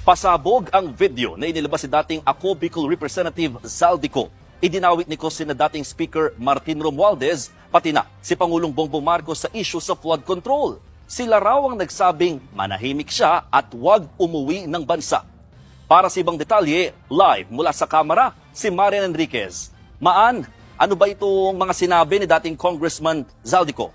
Pasabog ang video na inilabas si dating Ako Bicol Representative Zaldico. Idinawit ni sina dating Speaker Martin Romualdez, pati na si Pangulong Bongbong Marcos sa issue sa flood control. Sila raw ang nagsabing manahimik siya at huwag umuwi ng bansa. Para sa ibang detalye, live mula sa kamera, si Marian Enriquez. Maan, ano ba itong mga sinabi ni dating Congressman Zaldico?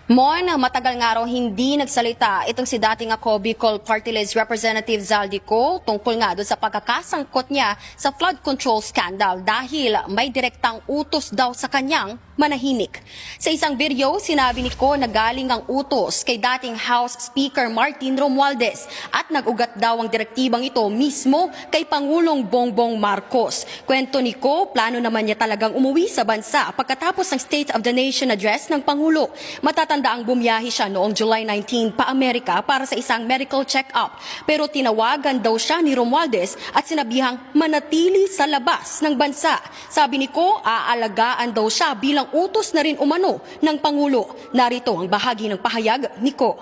Mon, matagal nga raw hindi nagsalita itong si dating Ako Bicol Party List Representative Zaldico tungkol nga doon sa pagkakasangkot niya sa flood control scandal dahil may direktang utos daw sa kanyang manahimik. Sa isang video, sinabi ni Ko na galing ang utos kay dating House Speaker Martin Romualdez at nag-ugat daw ang direktibang ito mismo kay Pangulong Bongbong Marcos. Kwento ni Ko, plano naman niya talagang umuwi sa bansa pagkatapos ng State of the Nation address ng Pangulo. Matatanda ang bumiyahe siya noong July 19 pa Amerika para sa isang medical check-up. Pero tinawagan daw siya ni Romualdez at sinabihang manatili sa labas ng bansa. Sabi ni Ko, aalagaan daw siya bilang utos na rin umano ng Pangulo. Narito ang bahagi ng pahayag ni Ko.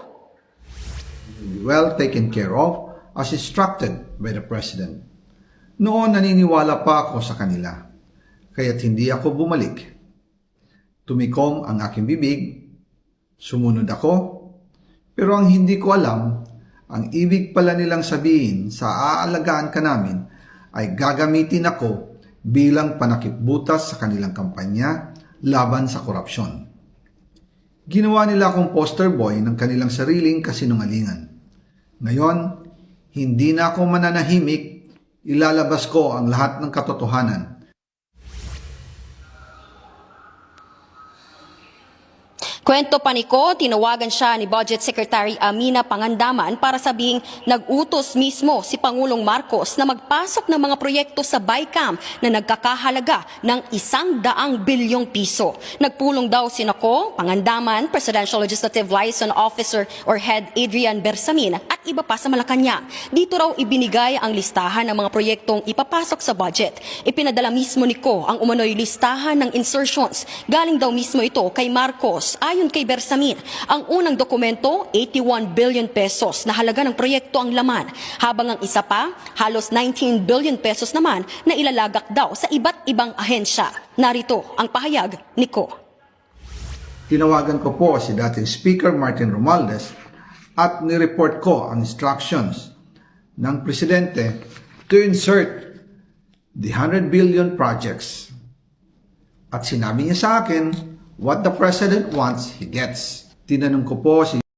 Well taken care of as instructed by the President. Noon naniniwala pa ako sa kanila, kaya't hindi ako bumalik. Tumikom ang aking bibig, sumunod ako, pero ang hindi ko alam, ang ibig pala nilang sabihin sa aalagaan ka namin ay gagamitin ako bilang panakipbutas sa kanilang kampanya laban sa korupsyon. Ginawa nila akong poster boy ng kanilang sariling kasinungalingan. Ngayon, hindi na ako mananahimik, ilalabas ko ang lahat ng katotohanan. Kwento pa ni Ko, tinawagan siya ni Budget Secretary Amina Pangandaman para sabihing nag-utos mismo si Pangulong Marcos na magpasok ng mga proyekto sa BICAM na nagkakahalaga ng 100 bilyong piso. Nagpulong daw si Ko, Pangandaman, Presidential Legislative Liaison Officer or Head Adrian Bersamin at iba pa sa Malacanang. Dito raw ibinigay ang listahan ng mga proyektong ipapasok sa budget. Ipinadala mismo ni Ko ang umano'y listahan ng insertions. Galing daw mismo ito kay Marcos. Ayon kay Bersamin, ang unang dokumento, 81 billion pesos na halaga ng proyekto ang laman, habang ang isa pa, halos 19 billion pesos naman na ilalagak daw sa iba't ibang ahensya. Narito ang pahayag ni Ko. Tinawagan ko po si dating Speaker Martin Romualdez at nireport ko ang instructions ng Presidente to insert the 100 billion projects. At sinabi niya sa akin, what the President wants, he gets. Tinanong ko po si